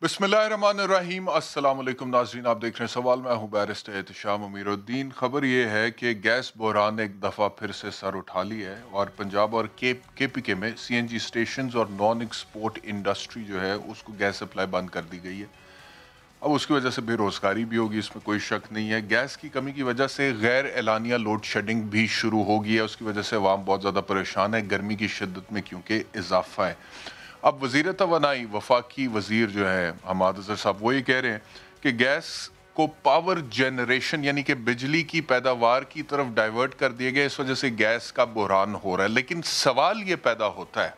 बिस्मिल्लाहिर्रहमानिर्रहीम। अस्सलाम वालेकुम नाज़रीन, आप देख रहे हैं सवाल। मैं हूं बैरिस्टर एहतिशाम अमीरुद्दीन। खबर ये है कि गैस बहरान ने एक दफ़ा फिर से सर उठा ली है और पंजाब और केपीके में सीएनजी स्टेशंस और नॉन एक्सपोर्ट इंडस्ट्री जो है उसको गैस सप्लाई बंद कर दी गई है। अब उसकी वजह से बेरोज़गारी भी होगी, इसमें कोई शक नहीं है। गैस की कमी की वजह से गैर एलानिया लोड शेडिंग भी शुरू हो गई है, उसकी वजह से अवाम बहुत ज़्यादा परेशान है, गर्मी की शिद्दत में क्योंकि इजाफा है। अब वज़ीर तवानाई वफाकी वज़ीर जो है हमाद अज़हर साहब, वो ये कह रहे हैं कि गैस को पावर जनरेशन यानी कि बिजली की पैदावार की तरफ डाइवर्ट कर दिया गया, इस वजह से गैस का बहरान हो रहा है। लेकिन सवाल ये पैदा होता है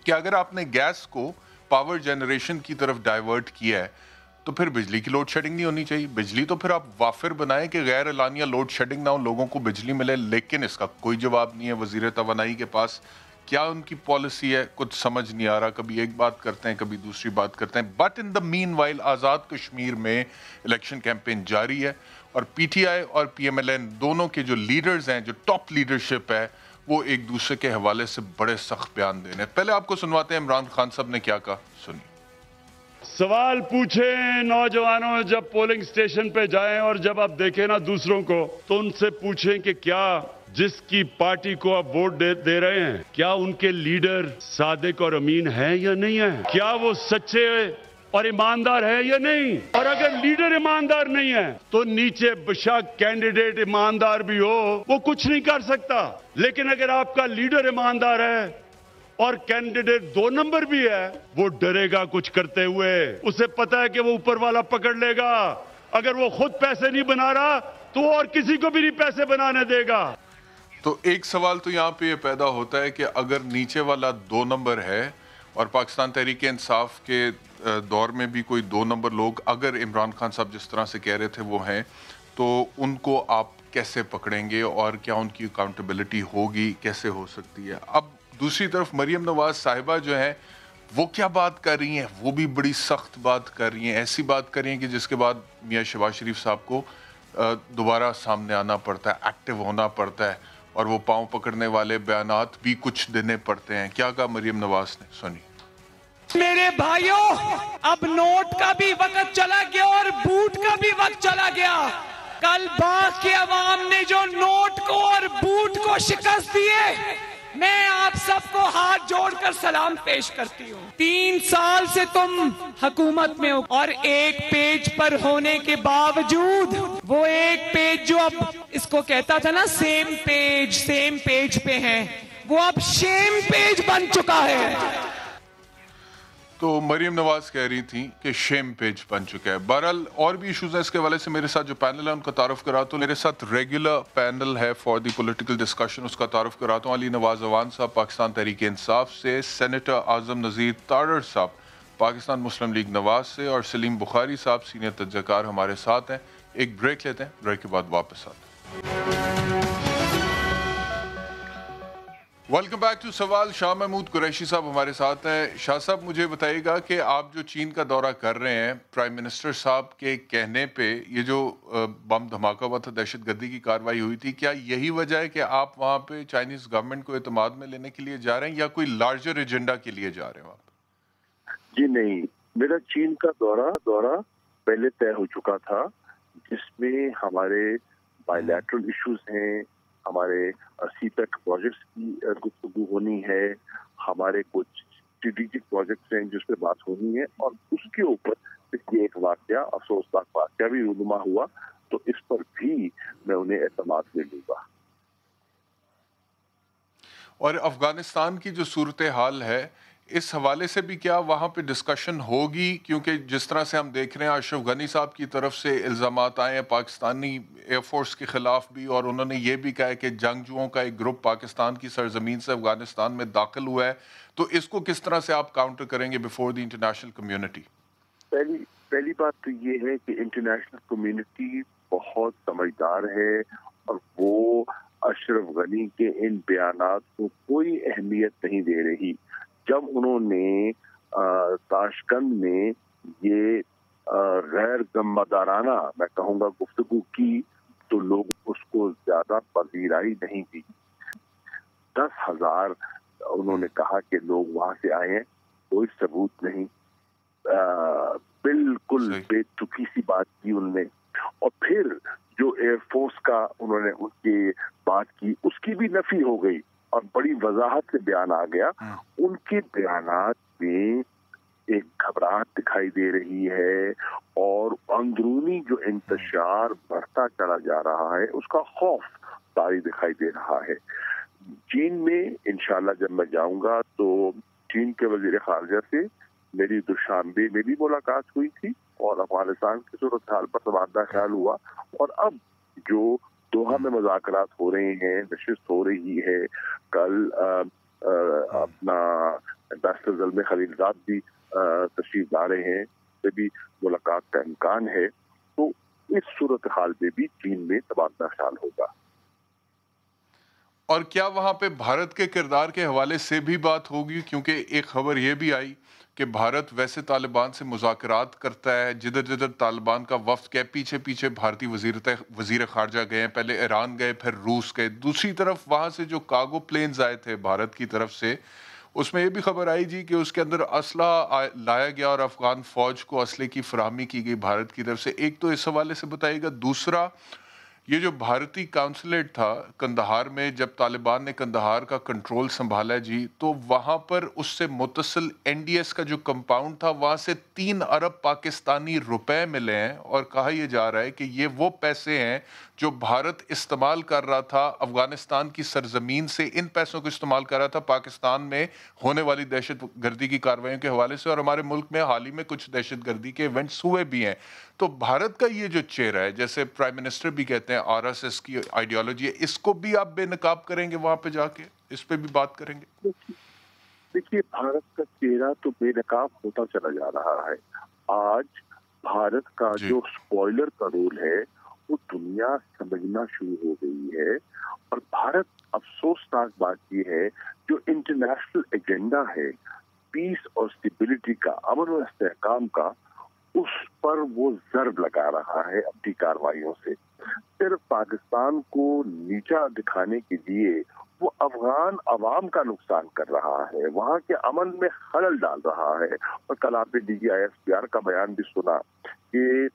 कि अगर आपने गैस को पावर जनरेशन की तरफ डाइवर्ट किया है तो फिर बिजली की लोड शेडिंग नहीं होनी चाहिए। बिजली तो फिर आप वाफिर बनाएं कि गैर एलानिया लोड शेडिंग ना हो, लोगों को बिजली मिले। लेकिन इसका कोई जवाब नहीं है वज़ीर तवानाई के पास। क्या उनकी पॉलिसी है, कुछ समझ नहीं आ रहा। कभी एक बात करते हैं, कभी दूसरी बात करते हैं। But in the mean while Azad Kashmir में इलेक्शन कैंपेन जारी है और पीटीआई और पीएमएलएन दोनों के जो लीडर्स हैं, जो टॉप लीडरशिप है, वो एक दूसरे के हवाले से बड़े सख्त बयान दे रहे हैं। पहले आपको सुनवाते हैं इमरान खान साहब ने क्या कहा, सुनिए। सवाल पूछें नौजवानों, जब पोलिंग स्टेशन पे जाएं और जब आप देखें ना दूसरों को, तो उनसे पूछें कि क्या जिसकी पार्टी को आप वोट दे रहे हैं, क्या उनके लीडर सादिक और अमीन हैं या नहीं है? क्या वो सच्चे और ईमानदार है या नहीं? और अगर लीडर ईमानदार नहीं है तो नीचे बेशक कैंडिडेट ईमानदार भी हो, वो कुछ नहीं कर सकता। लेकिन अगर आपका लीडर ईमानदार है और कैंडिडेट 2 नंबर भी है, वो डरेगा कुछ करते हुए। उसे पता है कि वो ऊपर वाला पकड़ लेगा। अगर वो खुद पैसे नहीं बना रहा तो और किसी को भी नहीं पैसे बनाने देगा। तो एक सवाल तो यहाँ पे ये पैदा होता है कि अगर नीचे वाला 2 नंबर है और पाकिस्तान तहरीक इंसाफ के दौर में भी कोई 2 नंबर लोग अगर इमरान खान साहब जिस तरह से कह रहे थे वो हैं, तो उनको आप कैसे पकड़ेंगे और क्या उनकी अकाउंटेबिलिटी होगी, कैसे हो सकती है? अब दूसरी तरफ मरियम नवाज साहिबा जो है वो क्या बात कर रही हैं, वो भी बड़ी सख्त बात कर रही हैं। ऐसी बात कर रही हैं कि जिसके बाद मियाँ शहबाज शरीफ साहब को दोबारा सामने आना पड़ता है, एक्टिव होना पड़ता है और वो पांव पकड़ने वाले बयानात भी कुछ देने पड़ते हैं। क्या कहा मरियम नवाज ने, सुनिए। मेरे भाइयों, अब नोट का भी वक्त चला गया और बूट का भी वक्त चला गया। कल बाग के अवाम ने जो नोट को और बूट को शिकस्त दिए, मैं आप सबको हाथ जोड़कर सलाम पेश करती हूँ। 3 साल से तुम हुकूमत में हो और एक पेज पर होने के बावजूद वो एक पेज जो अब इसको कहता था ना सेम पेज पे है, वो अब शेम पेज बन चुका है। तो मरियम नवाज कह रही थी कि शेम पेज बन चुका है। बहरहाल और भी इशूज़ हैं इसके हवाले से। मेरे साथ जो पैनल है उनका तारुफ कराता हूँ। मेरे साथ रेगुलर पैनल है फॉर द पॉलिटिकल डिस्कशन, उसका तारुफ कराता हूँ। अली नवाज अवान साहब पाकिस्तान तहरीक इंसाफ से, सेनेटर आज़म नज़ीर तारड़ साहब पाकिस्तान मुस्लिम लीग नवाज से और सलीम बुखारी साहब सीनियर तजज़कार हमारे साथ हैं। एक ब्रेक लेते हैं, ब्रेक के बाद वापस आते हैं। वेलकम बैक टू सवाल। शाह महमूद कुरैशी साहब हमारे साथ हैं। शाह साहब, मुझे बताइएगा कि आप जो चीन का दौरा कर रहे हैं, प्राइम मिनिस्टर साहब के कहने पे ये जो बम धमाका हुआ था, दहशतगर्दी की कार्रवाई हुई थी, क्या यही वजह है कि आप वहाँ पे चाइनीज गवर्नमेंट को एतमाद में लेने के लिए जा रहे हैं या कोई लार्जर एजेंडा के लिए जा रहे हैं वहाँ पे? जी नहीं, मेरा चीन का दौरा पहले तय हो चुका था, जिसमें हमारे बायलैटरल इश्यूज हैं, हमारे सीपेक प्रोजेक्ट्स की गुफ्तगू होनी है, हमारे कुछ स्ट्रेटेजिक प्रोजेक्ट्स हैं जिस पे बात होनी है, और उसके ऊपर ये एक वाकया, अफसोसनाक वाकया भी रूनुमा हुआ, तो इस पर भी मैं उन्हें एतमाद में लूंगा। और अफगानिस्तान की जो सूरत हाल है, इस हवाले से भी क्या वहाँ पे डिस्कशन होगी? क्योंकि जिस तरह से हम देख रहे हैं अशरफ गनी साहब की तरफ से इल्ज़ामात आए हैं पाकिस्तानी एयरफोर्स के ख़िलाफ़ भी, और उन्होंने ये भी कहा है कि जंगजुओं का एक ग्रुप पाकिस्तान की सरजमीन से अफगानिस्तान में दाखिल हुआ है। तो इसको किस तरह से आप काउंटर करेंगे बिफोर द इंटरनेशनल कम्युनिटी? पहली बात तो ये है कि इंटरनेशनल कम्युनिटी बहुत समझदार है और वो अशरफ गनी के इन बयानात को कोई अहमियत नहीं दे रही। जब उन्होंने ताशकंद में ये गैर जिम्मेदाराना, मैं कहूँगा, गुफ्तगू की, तो लोग उसको ज्यादा पजीराई नहीं दी। 10,000 उन्होंने कहा कि लोग वहां से आए हैं, कोई सबूत नहीं। बिल्कुल बेतुकी सी बात की उनने। और फिर जो एयरफोर्स का उन्होंने उनकी बात की उसकी भी नफी हो गई और बड़ी वजाहत से बयान आ गया। उनके बयानात में एक घबराहट दिखाई दे रही है और अंदरूनी जो इंतशार बढ़ता चला जा रहा है उसका खौफ तारी दिखाई दे रहा है। चीन में इंशाल्लाह जब मैं जाऊंगा तो चीन के वजीर खारजा से मेरी दुशांबे में भी मुलाकात हुई थी और अफगानिस्तान की सूरत हाल पर तबादला ख्याल हुआ। और अब जो दोहा में मुज़ाकरात हो रहे हैं, नशिस्त हो रही है, कल अपना एम्बेसडर ज़ल्मे खलीलज़ाद भी तशरीफ ला रहे हैं, से भी मुलाकात का इम्कान है। तो इस सूरत हाल में भी चीन में तबादला ख्याल होगा। और क्या वहाँ पे भारत के किरदार के हवाले से भी बात होगी? क्योंकि एक खबर ये भी आई कि भारत वैसे तालिबान से मुज़ाकरात करता है, जिधर जिधर तालिबान का वफ्द के पीछे पीछे भारतीय वज़ीर ख़ारजा गए हैं, पहले ईरान गए फिर रूस गए। दूसरी तरफ वहाँ से जो कार्गो प्लेन्स आए थे भारत की तरफ से, उसमें ये भी खबर आई जी कि उसके अंदर असला लाया गया और अफ़गान फ़ौज को असले की फराहमी की गई भारत की तरफ से। एक तो इस हवाले से बताइएगा। दूसरा, ये जो भारतीय काउंसलेट था कंदहार में, जब तालिबान ने कंदहार का कंट्रोल संभाला जी, तो वहाँ पर उससे मुतसिल एनडीएस का जो कंपाउंड था वहाँ से 3 अरब पाकिस्तानी रुपए मिले हैं और कहा यह जा रहा है कि ये वो पैसे हैं जो भारत इस्तेमाल कर रहा था अफगानिस्तान की सरजमीन से, इन पैसों को इस्तेमाल कर रहा था पाकिस्तान में होने वाली दहशत गर्दी की कार्रवाइयों के हवाले से। और हमारे मुल्क में हाल ही में कुछ दहशत गर्दी के इवेंट्स हुए भी हैं। तो भारत का ये जो चेहरा है, जैसे प्राइम मिनिस्टर भी कहते हैं आरएसएस की आइडियोलॉजी है, इसको भी आप बेनकाब करेंगे वहां पे जाके, इस पे भी बात करेंगे? देखिए, भारत का चेहरा तो बेनकाब होता चला जा रहा है। आज भारत का जो स्पॉइलर का रोल है वो दुनिया समझना शुरू हो गई है। और भारत, अफसोसनाक बात ये है, जो इंटरनेशनल एजेंडा है पीस और स्टेबिलिटी का, अमन और इस्तेहकाम का, उस पर वो ज़र्ब लगा रहा है अपनी कार्रवाइयों से। सिर्फ पाकिस्तान को नीचा दिखाने के लिए वो अफगान अवाम का नुकसान कर रहा है, वहाँ के अमन में खलल डाल रहा है। और कल आपने DGISPR का बयान भी सुना कि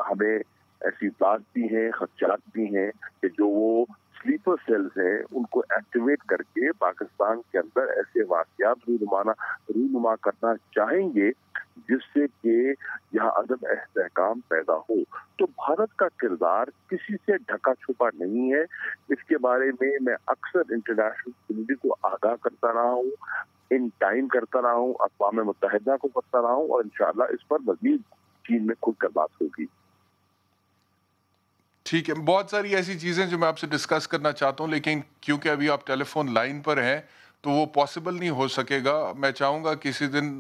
हमें ऐसी बात भी हैं, खदशात भी हैं कि जो वो स्लीपर सेल्स हैं उनको एक्टिवेट करके पाकिस्तान के अंदर ऐसे वाक़यात रूनुमा करना चाहेंगे जिससे कि यहाँ अदम इस्तेहकाम पैदा हो। तो भारत का किरदार किसी से ढका छुपा नहीं है। इसके बारे में मैं अक्सर इंटरनेशनल कम्युनिटी को आगाह करता रहा हूँ, इन टाइम करता रहा हूँ, अक़वाम मुत्तहिदा को करता रहा हूँ और इंशाअल्लाह इस पर मज़ीद चीन में खुलकर बात होगी। ठीक है, बहुत सारी ऐसी चीज़ें जो मैं आपसे डिस्कस करना चाहता हूँ, लेकिन क्योंकि अभी आप टेलीफोन लाइन पर हैं तो वो पॉसिबल नहीं हो सकेगा। मैं चाहूँगा किसी दिन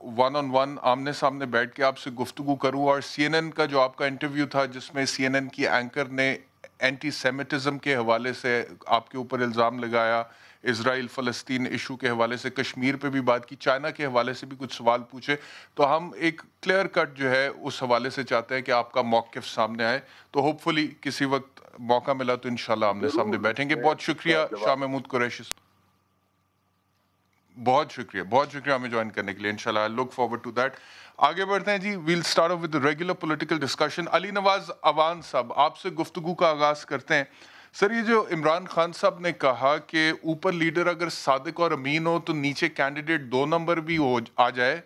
1-on-1 आमने सामने बैठ के आपसे गुफ्तगू करूँ। और CNN का जो आपका इंटरव्यू था जिसमें CNN की एंकर ने एंटी सेमिटिज़म के हवाले से आपके ऊपर इल्ज़ाम लगाया, इजराइल फ़लस्तीन इशू के हवाले से, कश्मीर पे भी बात की, चाइना के हवाले से भी कुछ सवाल पूछे, तो हम एक क्लियर कट जो है उस हवाले से चाहते हैं कि आपका मौक़िफ़ सामने आए। तो होपफुली किसी वक्त मौका मिला तो इंशाल्लाह आमने सामने बैठेंगे। बहुत शुक्रिया शाह महमूद कुरैशी, बहुत शुक्रिया हमें ज्वाइन करने के लिए। इंशाल्लाह लुक फॉरवर्ड टू दैट। आगे बढ़ते हैं जी, we'll start off with regular political discussion. Ali Nawaz Awan साहब, आपसे गुफ्तगू का आगाज़ करते हैं। सर, ये जो इमरान खान साहब ने कहा कि ऊपर लीडर अगर सादिक और अमीन हो तो नीचे कैंडिडेट 2 नंबर भी आ जाए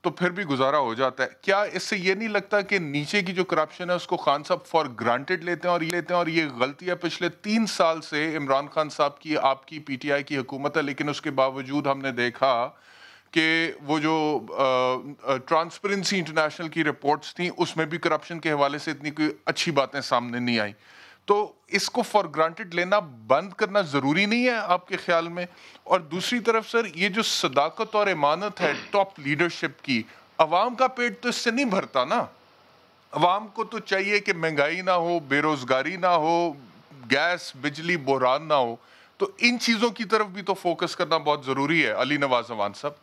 तो फिर भी गुजारा हो जाता है, क्या इससे ये नहीं लगता कि नीचे की जो करप्शन है उसको खान साहब फॉर ग्रांटेड लेते हैं और ये गलती है? पिछले 3 साल से इमरान खान साहब की, आपकी PTI की हुकूमत है, लेकिन उसके बावजूद हमने देखा कि वो जो ट्रांसपेरेंसी इंटरनेशनल की रिपोर्ट्स थी उसमें भी करप्शन के हवाले से इतनी कोई अच्छी बातें सामने नहीं आई। तो इसको फॉर ग्रांटेड लेना बंद करना ज़रूरी नहीं है आपके ख्याल में? और दूसरी तरफ सर, ये जो सदाकत और ईमानत है टॉप लीडरशिप की, अवाम का पेट तो इससे नहीं भरता ना। अवाम को तो चाहिए कि महंगाई ना हो, बेरोज़गारी ना हो, गैस बिजली बहरान ना हो। तो इन चीज़ों की तरफ भी तो फोकस करना बहुत ज़रूरी है। अली नवाज अवान साहब।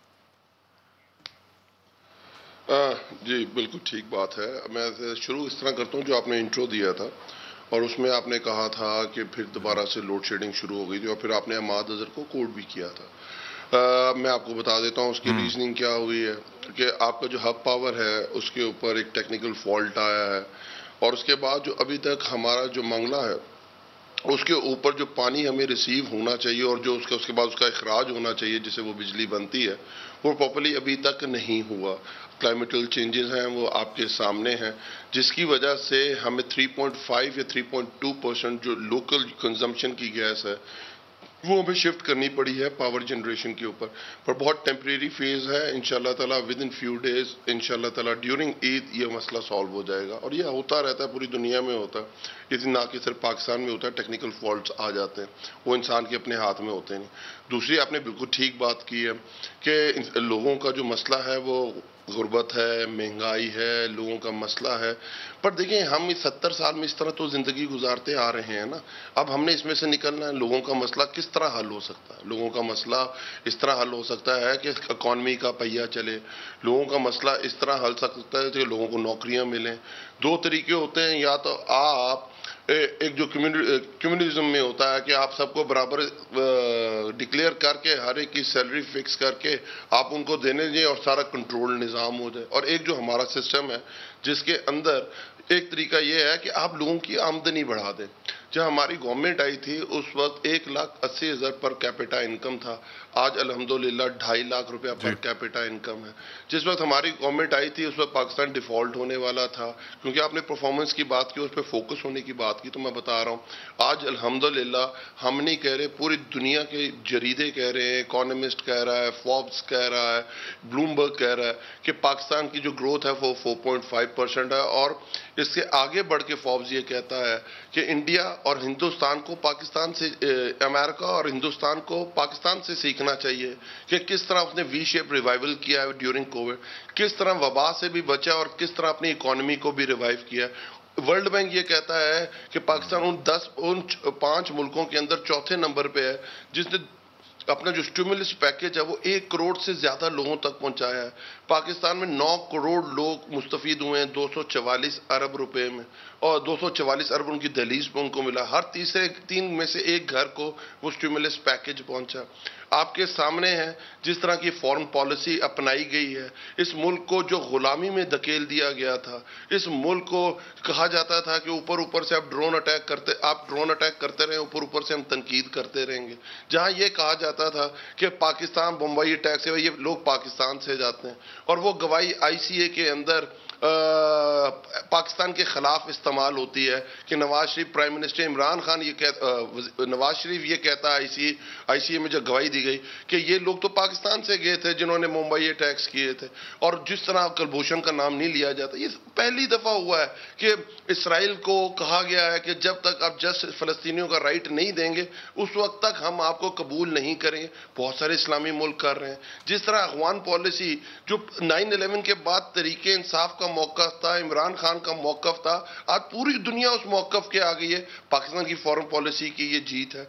जी बिल्कुल ठीक बात है। मैं शुरू इस तरह करता हूँ, जो आपने इंट्रो दिया था और उसमें आपने कहा था कि फिर दोबारा से लोड शेडिंग शुरू हो गई थी और फिर आपने अहमद अजहर को कोट भी किया था। میں آپ کو بتا دیتا ہوں اس کی ریزننگ کیا ہوئی ہے کہ آپ کا جو ہب پاور ہے اس کے اوپر ایک ٹیکنیکل فالٹ آیا ہے، اور اس کے بعد جو ابھی تک ہمارا جو منگلہ ہے اس کے اوپر جو پانی ہمیں ریسیو ہونا چاہیے اور جو اس کے بعد اس کا اخراج ہونا چاہیے جس سے وہ بجلی بنتی ہے، وہ پراپرلی ابھی تک نہیں ہوا۔ کلائمیٹل چینجز ہیں وہ آپ کے سامنے ہیں، جس کی وجہ سے ہمیں 3.5 یا 3.2% جو لوکل کنزمپشن کی گیس ہے وہ ہمیں شفٹ کرنی پڑی ہے پاور جنریشن کے اوپر، پر بہت ٹیمپریری فیز ہے۔ انشاءاللہ تعالیٰ ود ان فیو ڈیز انشاءاللہ تعالیٰ ڈیورنگ عید یہ مسئلہ سالو ہو جائے گا، اور یہ ہوتا رہتا ہے پوری دنیا میں ہوتا ہے، اس نہ کہ صرف پاکستان میں ہوتا ہے، ٹیکنیکل فالٹس آ جاتے ہیں، وہ انسان کے اپنے ہاتھ میں ہوتے نہیں۔ دوسری آپ نے بالکل ٹھیک بات کی ہے کہ لوگوں کا جو مسئلہ ہے وہ غربت ہے، مہنگائی ہے، لوگوں کا مسئلہ ہے، پر دیکھیں ہم اس 70 سال میں اس طرح تو زندگی گزارتے آ رہے ہیں نا، اب ہم نے اس میں سے نکلنا ہے۔ لوگوں کا مسئلہ کس طرح حل ہو سکتا ہے؟ لوگوں کا مسئلہ اس طرح حل ہو سکتا ہے کہ اکانومی کا پہیہ چلے، لوگوں کا مسئلہ اس طرح حل سکتا ہے کہ لوگوں کو نوکریاں ملیں۔ دو طریقے ہوتے ہیں، یا تو آپ ایک جو کمیونزم میں ہوتا ہے کہ آپ سب کو برابر ڈکلیئر کر کے ہر ایک کی سیلری فکس کر کے آپ ان کو دینے دیں اور سارا کنٹرول نظام ہو جائے، اور ایک جو ہمارا سسٹم ہے جس کے اندر ایک طریقہ یہ ہے کہ آپ لوگوں کی آمدنی بڑھا دیں۔ جب ہماری گورنمنٹ آئی تھی اس وقت 1,80,000 پر کیپیٹا انکم تھا، آج الحمدللہ 2.5 لاکھ روپیہ پر کیپیٹا انکم ہے۔ جس وقت ہماری گورنمنٹ آئی تھی اس وقت پاکستان ڈیفالٹ ہونے والا تھا، کیونکہ آپ نے پرفارمنس کی بات کی، اس پہ فوکس ہونے کی بات کی، تو میں بتا رہا ہوں آج الحمدللہ ہم نہیں کہہ رہے، پوری دنیا کے جریدے کہہ رہے ہیں، اکانومسٹ کہہ رہا ہے، فوربس کہہ رہا ہے، بلومبرگ کہہ رہا ہے کہ پاکستان کی جو گروتھ ہے وہ 4.5% ہے، اور اس سے آگے بڑھ کے فوربس یہ کہتا ہے کہ انڈیا اور ہندوستان کو پاکستان سے، امریکہ اور ہندوستان کو پاکستان سے سیکھنا چاہیے کہ کس طرح اس نے وی شیپ ریوائول کیا ہے ڈیورنگ کووڈ، کس طرح وبا سے بھی بچا اور کس طرح اپنی اکانومی کو بھی ریوائیو کیا۔ ورلڈ بینک یہ کہتا ہے کہ پاکستان ان 5 ملکوں کے اندر چوتھے نمبر پہ ہے جس نے اپنا جو اسٹیمولس پیکج ہے وہ 1 کروڑ سے زیادہ لوگوں تک پہنچایا ہے۔ پاکستان میں 9 کروڑ لوگ مستفید ہوئے ہیں 244 ارب روپے میں، اور 244 ارب ان کی دہلیز پہ ان کو ملا، ہر تیسرے 3 میں سے 1 گھر کو وہ اسٹیمولس پیکج پہنچا۔ آپ کے سامنے ہے جس طرح کی فارن پالیسی اپنائی گئی ہے، اس ملک کو جو غلامی میں دھکیل دیا گیا تھا، اس ملک کو کہا جاتا تھا کہ اوپر سے آپ ڈرون اٹیک کرتے رہیں، اوپر سے ہم تنقید کرتے رہیں گے، جہاں یہ کہا جاتا تھا کہ پاکستان بمبئی اٹیک سے، یہ لوگ پاکستان سے جاتے ہیں، اور وہ گواہی ICA کے اندر پاکستان کے خلاف استعمال ہوتی ہے کہ نواز شریف پرائم منسٹر عمران خان نواز شریف یہ کہتا ہے ICA میں جو گواہی دی گئی کہ یہ لوگ تو پاکستان سے گئے تھے جنہوں نے ممبئی اٹیکس کیے تھے، اور جس طرح کلبھوشن کا نام نہیں لیا جاتا۔ یہ پہلی دفعہ ہوا ہے کہ اسرائیل کو کہا گیا ہے کہ جب تک آپ جسٹ فلسطینیوں کا رائٹ نہیں دیں گے اس وقت تک ہم آپ کو قبول نہیں کریں گے۔ بہت سارے اسلامی ملک کر رہے ہیں، جس طرح اخوان پالیسی جو 9/11 کے بعد تحریک انصاف کا موقف تھا، عمران خان کا موقف تھا، آج پوری دنیا اس موقف کے آ گئی ہے۔ پاکستان کی فارن پالیسی کی یہ جیت ہے۔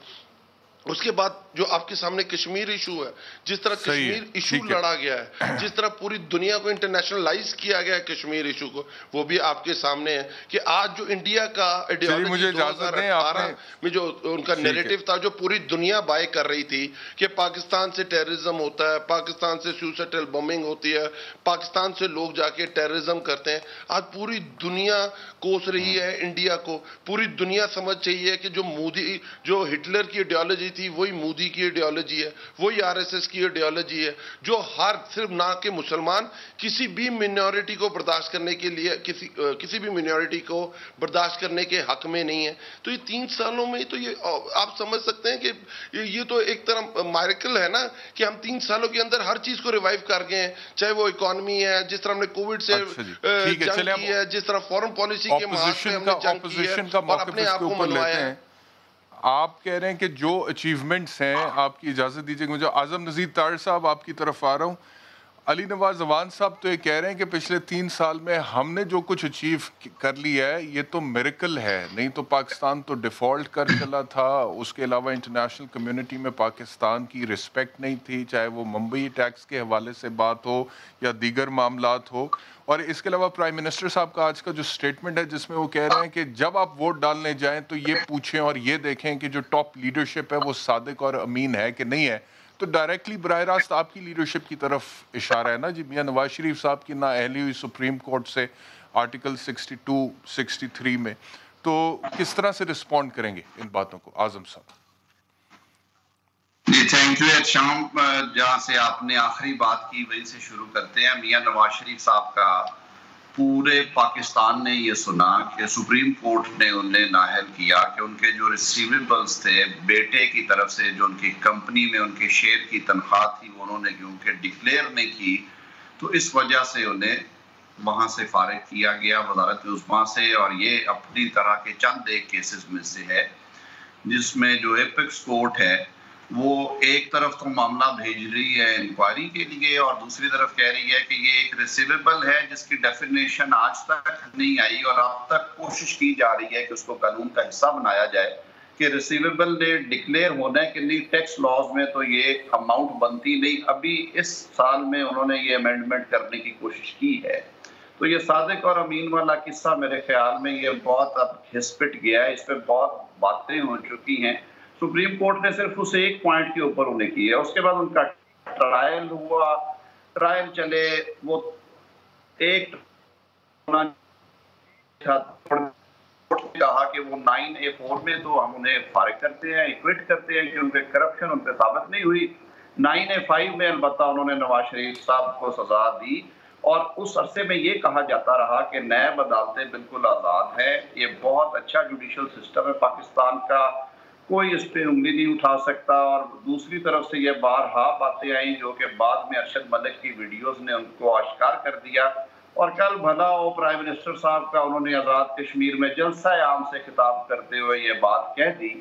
اس کے بعد جو آپ کے سامنے کشمیر ایشو ہے، جس طرح کشمیر ایشو لڑا گیا ہے، جس طرح پوری دنیا کو انٹرنیشنلائز کیا گیا ہے کشمیر ایشو کو، وہ بھی آپ کے سامنے ہے کہ آج جو انڈیا کا مجھے اجازت دیں، 2018 میں جو ان کا نیریٹو تھا جو پوری دنیا بائی کر رہی تھی کہ پاکستان سے ٹیررزم ہوتا ہے، پاکستان سے سوسائڈل بمبنگ ہوتی ہے، پاکستان سے لوگ جا کے ٹیررزم کرتے ہیں، آج پوری دنیا کوس رہی ہے انڈیا کو۔ پوری دنیا سمجھ رہی ہے کہ جو ہٹلر کی ایڈیالوجی تھی وہی مودی کی ایڈیالوجی ہے، وہی RSS کی ایڈیالوجی ہے، جو صرف نہ کہ مسلمان کسی بھی مینورٹی کو برداشت کرنے کے لیے کسی بھی مینورٹی کو برداشت کرنے کے حق میں نہیں ہے۔ تو یہ 3 سالوں میں تو یہ آپ سمجھ سکتے ہیں کہ یہ تو ایک طرح میریکل ہے نا کہ ہم 3 سالوں کے اندر ہر چیز کو ریوائیو کر گئے ہیں، چاہے وہ اکانومی ہے، جس طرح ہم نے کووڈ سے جنگ کی ہے، جس طرح فورن پالیسی کے محاذ میں ہم نے جنگ کی ہے اور اپنے آپ کو منوایا ہے۔ آپ کہہ رہے ہیں کہ جو اچیومنٹس ہیں، آپ کی اجازت دیجیے کہ مجھے اعظم نذیر طاہر صاحب آپ کی طرف آ رہا ہوں۔ علی نواز اوان صاحب تو یہ کہہ رہے ہیں کہ پچھلے 3 سال میں ہم نے جو کچھ اچیو کر لیا ہے یہ تو میریکل ہے، نہیں تو پاکستان تو ڈیفالٹ کر چلا تھا، اس کے علاوہ انٹرنیشنل کمیونٹی میں پاکستان کی رسپیکٹ نہیں تھی، چاہے وہ ممبئی اٹیکس کے حوالے سے بات ہو یا دیگر معاملات ہو۔ اور اس کے علاوہ پرائم منسٹر صاحب کا آج کا جو سٹیٹمنٹ ہے جس میں وہ کہہ رہے ہیں کہ جب آپ ووٹ ڈالنے جائیں تو یہ پوچھیں اور یہ دیکھیں کہ جو ٹاپ لیڈرشپ ہے وہ صادق اور امین ہے کہ نہیں ہے، تو ڈائریکٹلی براہ راست آپ کی لیڈرشپ کی طرف اشارہ ہے نا جی. میاں نواز شریف صاحب کی نااہلی ہوئی سپریم کورٹ سے آرٹیکل 62 63 میں, تو کس طرح سے رسپونڈ کریں گے ان باتوں کو اعظم صاحب؟ جی تھینک یو احتشام. جہاں سے آپ نے آخری بات کی وہیں سے شروع کرتے ہیں. میاں نواز شریف صاحب کا پورے پاکستان نے یہ سنا کہ سپریم کورٹ نے انہیں نااہل کیا کہ ان کے جو ریسیویبلز تھے بیٹے کی طرف سے, جو ان کی کمپنی میں ان کے شیئر کی تنخواہ تھی, وہ انہوں نے کیونکہ ڈکلیئر نہیں کی, تو اس وجہ سے انہیں وہاں سے فارغ کیا گیا وزارت عظمیٰ سے. اور یہ اپنی طرح کے چند ایک کیسز میں سے ہے جس میں جو ایپکس کورٹ ہے وہ ایک طرف تو معاملہ بھیج رہی ہے انکوائری کے لیے, اور دوسری طرف کہہ رہی ہے کہ یہ ایک ریسیویبل ہے جس کی ڈیفینیشن آج تک نہیں آئی, اور اب تک کوشش کی جا رہی ہے کہ اس کو قانون کا حصہ بنایا جائے کہ ریسیویبل نے ڈکلیئر ہونا ہے کہ نہیں. ٹیکس لاز میں تو یہ اماؤنٹ بنتی نہیں. ابھی اس سال میں انہوں نے یہ امینڈمنٹ کرنے کی کوشش کی ہے. تو یہ صادق اور امین والا قصہ میرے خیال میں یہ بہت اب گھس پٹ گیا ہے. اس پہ بہت باتیں ہو چکی ہیں. سپریم کورٹ نے صرف اس ایک پوائنٹ کے اوپر انہیں کی ہے. اس کے بعد ان کا ٹرائل ہوا, ٹرائل چلے, وہ ایک کہا کہ وہ 9A4 میں تو ہم انہیں فارغ کرتے ہیں, ایکویٹ کرتے ہیں کیونکہ کرپشن ان پہ ثابت نہیں ہوئی. 9A5 میں البتہ انہوں نے نواز شریف صاحب کو سزا دی, اور اس عرصے میں یہ کہا جاتا رہا کہ نیب عدالتیں بالکل آزاد ہیں. یہ بہت اچھا جوڈیشل سسٹم ہے پاکستان کا, کوئی اس پہ انگلی نہیں اٹھا سکتا. اور دوسری طرف سے یہ بارہا باتیں آئیں جو کہ بعد میں ارشد ملک کی ویڈیوز نے ان کو آشکار کر دیا. اور کل بھلا وہ پرائم منسٹر صاحب کا انہوں نے آزاد کشمیر میں جلسہ عام سے خطاب کرتے ہوئے یہ بات کہہ دی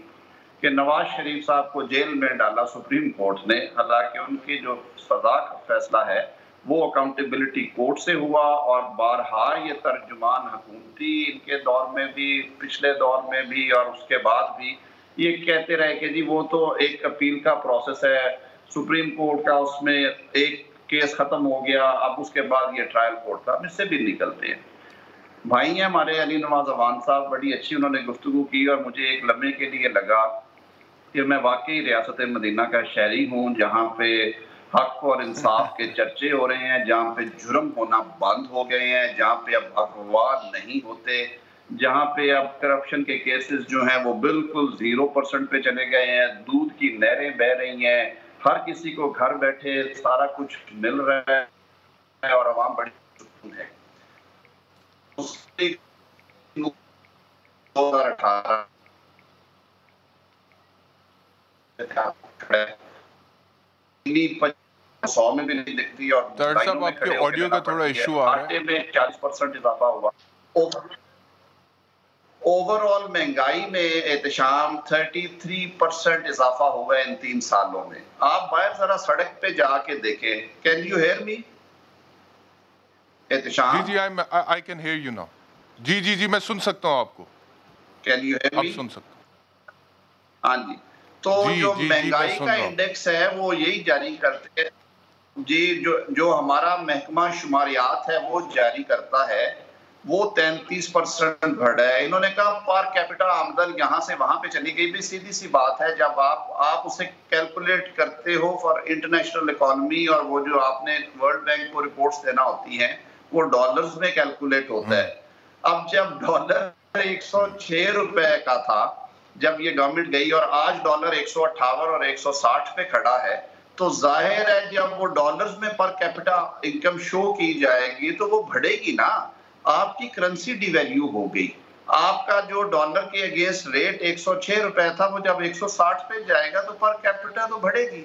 کہ نواز شریف صاحب کو جیل میں ڈالا سپریم کورٹ نے, حالانکہ ان کی جو سزا کا فیصلہ ہے وہ اکاؤنٹیبلٹی کورٹ سے ہوا. اور بارہا یہ ترجمان حکومتی ان کے دور میں بھی, پچھلے دور میں بھی, اور اس کے بعد بھی یہ کہتے رہے کہ جی وہ تو ایک اپیل کا پروسیس ہے سپریم کورٹ کا, اس میں ایک کیس ختم ہو گیا, اب اس کے بعد یہ ٹرائل کورٹ تھا. اس سے بھی نکلتے ہیں. بھائی ہیں ہمارے علی نواز اعوان صاحب, بڑی اچھی انہوں نے گفتگو کی, اور مجھے ایک لمحے کے لیے لگا کہ میں واقعی ریاست مدینہ کا شہری ہوں جہاں پہ حق اور انصاف کے چرچے ہو رہے ہیں, جہاں پہ جرم ہونا بند ہو گئے ہیں, جہاں پہ اب اغوا نہیں ہوتے, جہاں پہ اب کرپشن کے کیسز جو ہیں وہ بالکل 0% پہ چلے گئے ہیں, دودھ کی نہریں بہہ رہی ہیں, ہر کسی کو گھر بیٹھے سارا کچھ مل رہا ہے, اور عوام بڑی سکون ہے. 100 میں بھی نہیں دکھتی, اور صاحب آپ کے آڈیو کا تھوڑا ایشو آ رہا ہے. آٹے میں 40% اضافہ ہوا. اوور آل مہنگائی میں احتشام 33% اضافہ ہوا ہے ان 3 سالوں میں. آپ باہر ذرا سڑک پہ جا کے دیکھیں. Can you hear me Ehtisham? جی I can hear you now. جی میں سن سکتا ہوں آپ کو. Can you hear me? آپ سن سکتا ہوں. ہاں جی. تو جو مہنگائی کا انڈیکس ہے وہ یہی جاری کرتے ہیں جی, جو ہمارا محکمہ شماریات ہے وہ جاری کرتا ہے, وہ 33% بڑھا ہے. انہوں نے کہا پر کیپٹا آمدن یہاں سے وہاں پہ چلی گئی. بھی سیدھی سی بات ہے, جب آپ اسے کیلکولیٹ کرتے ہو فار انٹرنیشنل اکانومی, اور وہ جو آپ نے ورلڈ بینک کو رپورٹس دینا ہوتی ہیں وہ ڈالرز میں کیلکولیٹ ہوتا ہے. اب جب ڈالر 106 روپے کا تھا جب یہ گورنمنٹ گئی, اور آج ڈالر 158 اور 160 پہ کھڑا ہے, تو ظاہر ہے جب وہ ڈالرز میں پر کیپٹا انکم شو کی جائے گی تو وہ بڑھے گی نا. آپ کی کرنسی ڈی ویلیو ہو گئی. آپ کا جو ڈالر کے اگینسٹ ریٹ 106 روپے تھا وہ جب 160 پہ جائے گا تو پر کیپٹا تو بڑھے گی.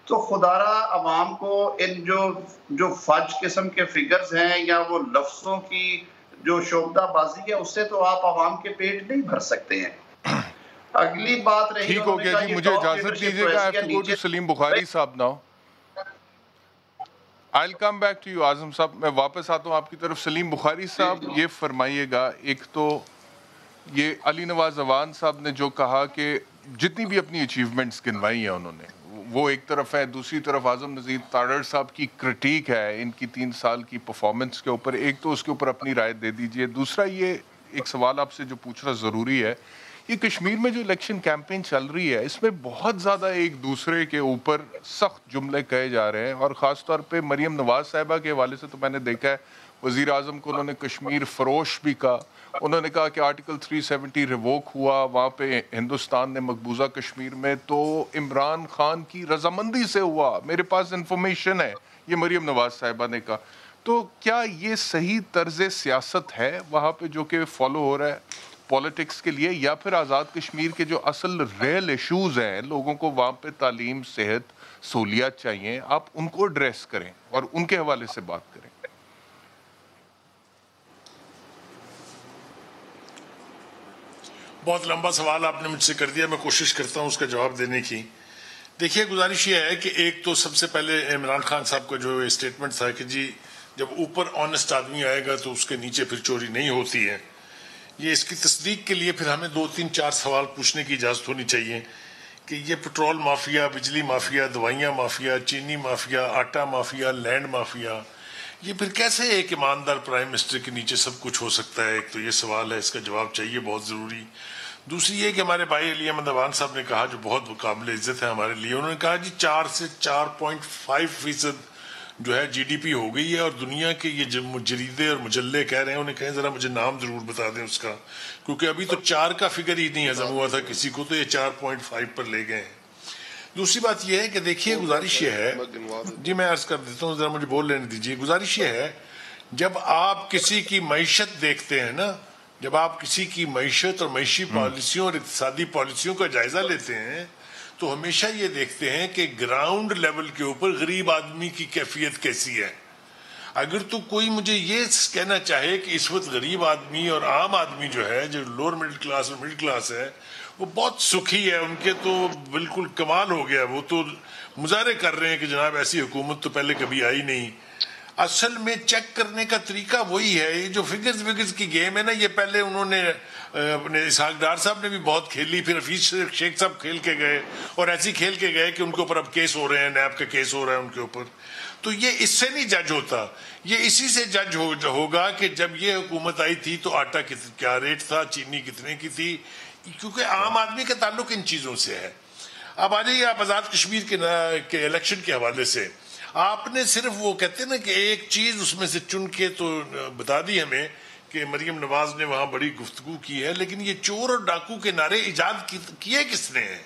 تو خدارا عوام کو ان جو فج قسم کے فگرز ہیں یا وہ لفظوں کی جو شعبدہ بازی ہے اس سے تو آپ عوام کے پیٹ نہیں بھر سکتے ہیں. اگلی بات رہی, ٹھیک ہو گیا جی, مجھے اجازت دیجیے گا. I have to go to سلیم بخاری صاحب now. I'll come back to you اعظم صاحب. میں واپس آتا ہوں آپ کی طرف. سلیم بخاری صاحب یہ فرمائیے گا, ایک تو یہ علی نواز اعوان صاحب نے جو کہا کہ جتنی بھی اپنی اچیومنٹس گنوائی ہیں انہوں نے وہ ایک طرف ہے, دوسری طرف اعظم نذیر تارڑ صاحب کی کرٹیک ہے ان کی 3 سال کی پرفارمنس کے اوپر. ایک تو اس کے اوپر اپنی رائے دے دیجئے. دوسرا یہ ایک سوال آپ سے جو پوچھنا ضروری ہے، یہ کشمیر میں جو الیکشن کیمپین چل رہی ہے اس میں بہت زیادہ ایک دوسرے کے اوپر سخت جملے کہے جا رہے ہیں، اور خاص طور پہ مریم نواز صاحبہ کے حوالے سے تو میں نے دیکھا ہے وزیر اعظم کو انہوں نے کشمیر فروش بھی کہا. انہوں نے کہا کہ آرٹیکل 370 ریووک ہوا وہاں پہ ہندوستان نے مقبوضہ کشمیر میں تو عمران خان کی رضامندی سے ہوا، میرے پاس انفارمیشن ہے، یہ مریم نواز صاحبہ نے کہا. تو کیا یہ صحیح طرز سیاست ہے وہاں پہ جو کہ فالو ہو رہا ہے پولیٹکس کے لیے، یا پھر آزاد کشمیر کے جو اصل ریل ایشوز ہیں، لوگوں کو وہاں پہ تعلیم، صحت، سہولیات چاہیے، آپ ان کو ایڈریس کریں اور ان کے حوالے سے بات کریں؟ بہت لمبا سوال آپ نے مجھ سے کر دیا، میں کوشش کرتا ہوں اس کا جواب دینے کی. دیکھیے گزارش یہ ہے کہ ایک تو سب سے پہلے عمران خان صاحب کا جو اسٹیٹمنٹ تھا کہ جی جب اوپر آنیسٹ آدمی آئے گا تو اس کے نیچے پھر چوری نہیں ہوتی ہے، یہ اس کی تصدیق کے لیے پھر ہمیں 2 3 4 سوال پوچھنے کی اجازت ہونی چاہیے کہ یہ پٹرول مافیا، بجلی مافیا، دوائیاں مافیا، چینی مافیا، آٹا مافیا، لینڈ مافیا، یہ پھر کیسے ایک ایماندار پرائم منسٹر کے نیچے سب کچھ ہو سکتا ہے؟ ایک تو یہ سوال ہے، اس کا جواب چاہیے بہت ضروری. دوسری یہ کہ ہمارے بھائی علی احمد اوان صاحب نے کہا جو بہت قابل عزت ہے ہمارے لیے، انہوں نے کہا جی 4 سے 4.5% جو ہے جی ڈی پی ہو گئی ہے، اور دنیا کے یہ جریدے اور مجلے کہہ رہے ہیں، انہیں کہیں ذرا مجھے نام ضرور بتا دیں اس کا، کیونکہ ابھی تو 4 کا فگر ہی نہیں ہضم ہوا تھا کسی کو، تو یہ 4.5 پر لے گئے ہیں. دوسری بات یہ ہے کہ دیکھیے گزارش یہ ہے، جی میں عرض کر دیتا ہوں، ذرا مجھے بول لینے دیجیے. گزارش یہ ہے جب آپ کسی کی معیشت دیکھتے ہیں نا، جب آپ کسی کی معیشت اور معیشی پالیسیوں اور اقتصادی پالیسیوں کا جائزہ لیتے ہیں تو ہمیشہ یہ دیکھتے ہیں کہ گراؤنڈ لیول کے اوپر غریب آدمی کی کیفیت کیسی ہے. اگر تو کوئی مجھے یہ کہنا چاہے کہ اس وقت غریب آدمی اور عام آدمی جو ہے، جو لوور مڈل کلاس اور مڈل کلاس ہے، وہ بہت سکھی ہے، ان کے تو بالکل کمال ہو گیا، وہ تو مظاہرے کر رہے ہیں کہ جناب ایسی حکومت تو پہلے کبھی آئی نہیں. اصل میں چیک کرنے کا طریقہ وہی ہے، یہ جو فگرز کی گیم ہے نا، یہ پہلے انہوں نے اپنے اسحاق ڈار صاحب نے بھی بہت کھیلی، پھر حفیظ شیخ صاحب کھیل کے گئے، اور ایسی کھیل کے گئے کہ ان کے اوپر اب کیس ہو رہے ہیں، نیب کا کیس ہو رہا ہے ان کے اوپر. تو یہ اس سے نہیں جج ہوتا، یہ اسی سے جج ہوگا کہ جب یہ حکومت آئی تھی تو آٹا کیا ریٹ تھا، چینی کتنے کی تھی، کیونکہ عام آدمی کا تعلق ان چیزوں سے ہے. اب آ جائیے آپ آزاد کشمیر کے الیکشن کے حوالے سے، آپ نے صرف وہ کہتے ہیں نا کہ ایک چیز اس میں سے چن کے تو بتا دی ہمیں کہ مریم نواز نے وہاں بڑی گفتگو کی ہے، لیکن یہ چور اور ڈاکو کے نعرے ایجاد کیے کس نے ہیں؟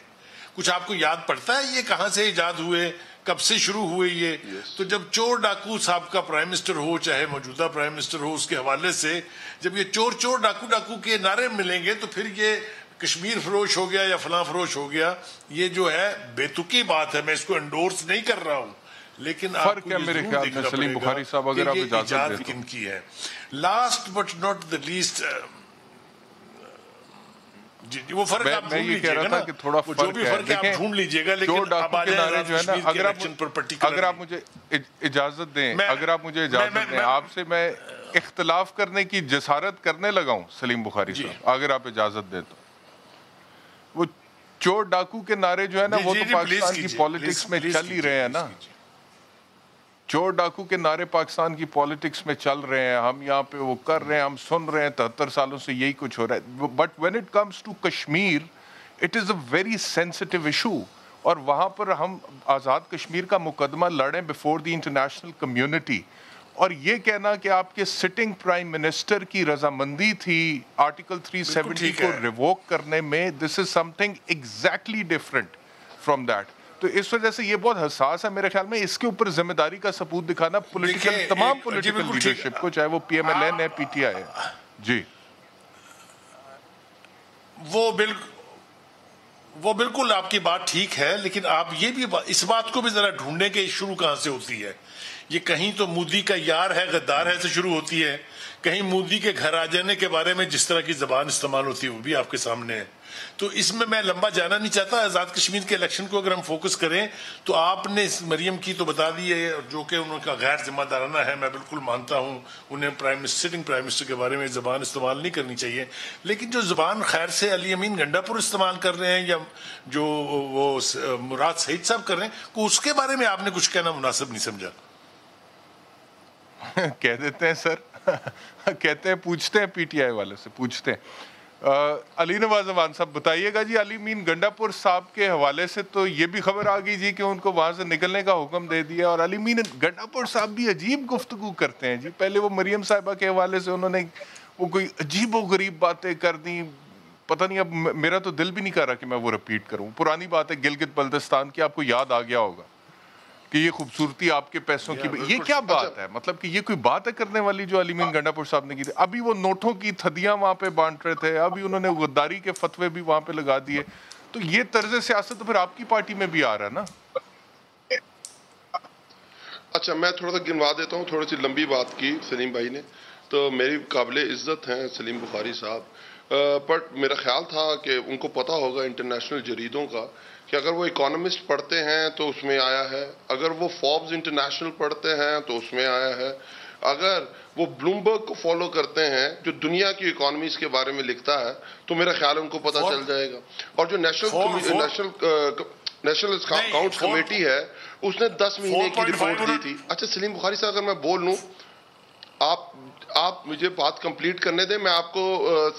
کچھ آپ کو یاد پڑتا ہے یہ کہاں سے ایجاد ہوئے، کب سے شروع ہوئے یہ؟ تو جب چور ڈاکو صاحب کا پرائم منسٹر ہو، چاہے موجودہ پرائم منسٹر ہو، اس کے حوالے سے جب یہ چور ڈاکو کے نعرے ملیں گے تو پھر یہ کشمیر فروش ہو گیا یا فلاں فروش ہو گیا، یہ جو ہے بے تکی بات ہے. میں اس کو انڈورس نہیں کر رہا ہوں، لیکن فرق ہے میرے خیال میں سلیم بخاری صاحب، اگر آپ اجازت دیں کن کی ہے. Last but not the least, وہ فرق آپ ڈھونڈ لیجیے گا نا، تھوڑا جو بھی فرق ہے آپ ڈھونڈ لیجیے گا. لیکن اب آ جائے اگر آپ مجھے اجازت دیں، آپ سے میں اختلاف کرنے کی جسارت کرنے لگا ہوں سلیم بخاری صاحب، اگر آپ اجازت دیں تو. وہ چور ڈاکو کے نعرے جو ہے نا وہ تو پاکستان کی پالیٹکس میں چل ہی رہے ہیں نا، چور ڈاکو کے نعرے پاکستان کی پالیٹکس میں چل رہے ہیں، ہم یہاں پہ وہ کر رہے ہیں، ہم سن رہے ہیں، 73 سالوں سے یہی کچھ ہو رہا ہے. But when it comes to Kashmir it is a very sensitive issue, اور وہاں پر ہم آزاد کشمیر کا مقدمہ لڑیں بفور دی انٹرنیشنل کمیونٹی. اور یہ کہنا کہ آپ کے سٹنگ پرائم منسٹر کی رضامندی تھی آرٹیکل 370 کو ریووک کرنے میں، this is something exactly different from that. تو اس وجہ سے یہ بہت حساس ہے میرے خیال میں، اس کے اوپر ذمہ داری کا ثبوت دکھانا پولیٹیکل، تمام پولیٹیکل لیڈرشپ کو، چاہے وہ پی ایم ایل این ہے، پی ٹی آئی ہے. جی وہ بالکل آپ کی بات ٹھیک ہے، لیکن آپ یہ بھی اس بات کو بھی ذرا ڈھونڈنے کے شروع کہاں سے ہوتی ہے. یہ کہیں تو مودی کا یار ہے، غدار ہے سے شروع ہوتی ہے، کہیں مودی کے گھر آ جانے کے بارے میں جس طرح کی زبان استعمال ہوتی ہے وہ بھی آپ کے سامنے ہے. تو اس میں لمبا جانا نہیں چاہتا. آزاد کشمیر کے الیکشن کو اگر ہم فوکس کریں تو آپ نے مریم کی تو بتا دی ہے، جو کہ ان کا غیر ذمہ دارانہ ہے، میں بالکل مانتا ہوں انہیں سٹنگ پرائم منسٹر کے بارے میں زبان استعمال نہیں کرنی چاہیے. لیکن جو زبان خیر سے علی امین گنڈا پور استعمال کر رہے ہیں یا جو وہ مراد سعید صاحب کر رہے ہیں، کو اس کے بارے میں آپ نے کچھ کہنا مناسب نہیں سمجھا؟ کہہ دیتے ہیں سر. کہتے ہیں پوچھتے ہیں پی ٹی آئی والے سے پوچھتے ہیں علی نواز امان صاحب بتائیے گا جی علی مین گنڈا پور صاحب کے حوالے سے تو یہ بھی خبر آ گئی جی کہ ان کو وہاں سے نکلنے کا حکم دے دیا اور علی مین گنڈا پور صاحب بھی عجیب گفتگو کرتے ہیں جی پہلے وہ مریم صاحبہ کے حوالے سے انہوں نے وہ کوئی عجیب و غریب باتیں کر دیں پتہ نہیں اب میرا تو دل بھی نہیں کر رہا کہ میں وہ رپیٹ کروں پرانی بات ہے گلگت بلتستان کی آپ کو یاد آ گیا ہوگا کہ یہ خوبصورتی آپ کے پیسوں کی یہ کیا بات ہے مطلب کہ یہ کوئی بات ہے کرنے والی جو علی مین گنڈا پور صاحب نے کی تھی ابھی وہ نوٹوں کی تھدیاں وہاں پہ بانٹ رہے تھے ابھی انہوں نے غداری کے فتوے بھی وہاں پہ لگا دیے تو یہ طرز سیاست تو پھر آپ کی پارٹی میں بھی آ رہا ہے نا اچھا میں تھوڑا سا گنوا دیتا ہوں تھوڑی سی لمبی بات کی سلیم بھائی نے تو میری قابل عزت ہیں سلیم بخاری صاحب بٹ میرا خیال تھا کہ ان کو پتہ ہوگا انٹرنیشنل جریدوں کا کہ اگر وہ اکانومسٹ پڑھتے ہیں تو اس میں آیا ہے اگر وہ فوربس انٹرنیشنل پڑھتے ہیں تو اس میں آیا ہے اگر وہ بلومبرگ کو فالو کرتے ہیں جو دنیا کی اکانومیز کے بارے میں لکھتا ہے تو میرا خیال ان کو پتہ چل جائے گا اور جو نیشنل اکاؤنٹس کمیٹی ہے اس نے 10 مہینے کی رپورٹ دی تھی اچھا سلیم بخاری صاحب اگر میں بول لوں آپ مجھے بات کمپلیٹ کرنے دیں میں آپ کو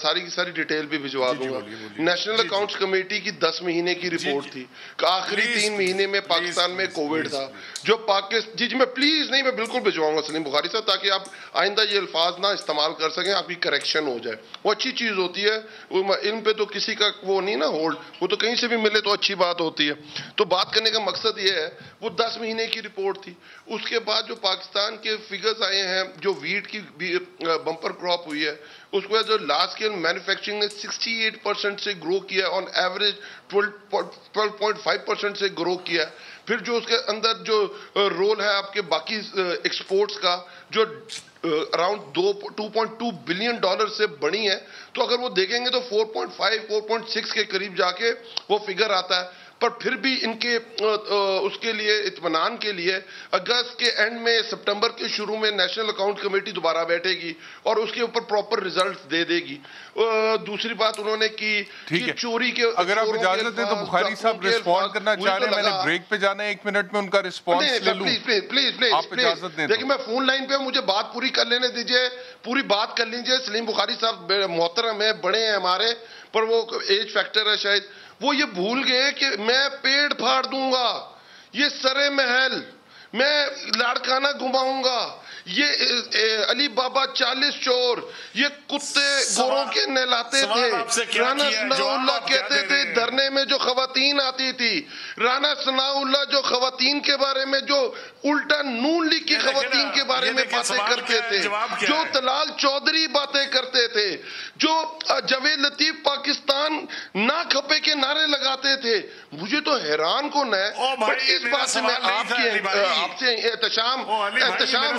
ساری کی ساری ڈیٹیل بھی بھجوا دوں گا نیشنل اکاؤنٹس کمیٹی کی 10 مہینے کی رپورٹ تھی کہ آخری 3 مہینے میں پاکستان میں کووڈ تھا جو جی میں پلیز نہیں میں بالکل بھجواؤں گا سلیم بخاری صاحب تاکہ آپ آئندہ یہ الفاظ نہ استعمال کر سکیں آپ کی کریکشن ہو جائے وہ اچھی چیز ہوتی ہے علم پہ تو کسی کا وہ نہیں نا ہولڈ وہ تو کہیں سے بھی ملے تو اچھی بات ہوتی ہے تو بات کرنے کا مقصد یہ ہے وہ 10 مہینے کی رپورٹ تھی اس کے بعد جو پاکستان کے فگرز آئے ہیں جو ویٹ کی بمپر کراپ ہوئی ہے اس کو جو لارج اسکیل مینوفیکچرنگ نے 68% سے گرو کیا ہے آن ایوریج 12.5% سے گرو کیا ہے پھر جو اس کے اندر جو رول ہے آپ کے باقی ایکسپورٹس کا جو اراؤنڈ $2.2 بلین سے بڑی ہے تو اگر وہ دیکھیں گے تو 4.6 کے قریب جا کے وہ فگر آتا ہے پر پھر بھی ان کے اس کے لیے اطمینان کے لیے اگست کے اینڈ میں سپٹمبر کے شروع میں نیشنل اکاؤنٹ کمیٹی دوبارہ بیٹھے گی اور اس کے اوپر پراپر ریزلٹس دے گی دوسری بات انہوں نے کی چوری کے اگر آپ اجازت دیں تو بخاری صاحب ریسپونڈ کرنا چاہ رہے ہیں میں نے بریک پہ جانا ہے 1 منٹ میں ان کا ریسپونس لے لوں پلیز آپ اجازت دیں دیکھیں میں فون لائن پہ مجھے بات پوری کر لینے دیجئے پوری بات کر لیجئے سلیم بخاری صاحب محترم ہیں بڑے ہیں ہمارے پر وہ ایج فیکٹر ہے شاید وہ یہ بھول گئے کہ میں پیڑ پھاڑ دوں گا یہ سرے محل میں لاڑکانہ گھماؤں گا یہ علی بابا 40 چور یہ کتے گوروں کے نہلاتے تھے رانا ثناء اللہ کہتے تھے دھرنے میں جو خواتین آتی تھی رانا ثناء اللہ جو خواتین کے بارے میں جو الٹا نون لیگ کی خواتین کے بارے میں باتیں کرتے تھے جو طلال چودھری باتیں کرتے تھے جو جاوید لطیف پاکستان نہ کھپے کے نعرے لگاتے تھے مجھے تو حیران کن ہے بٹ اس بات سے میں آپ سے احتشام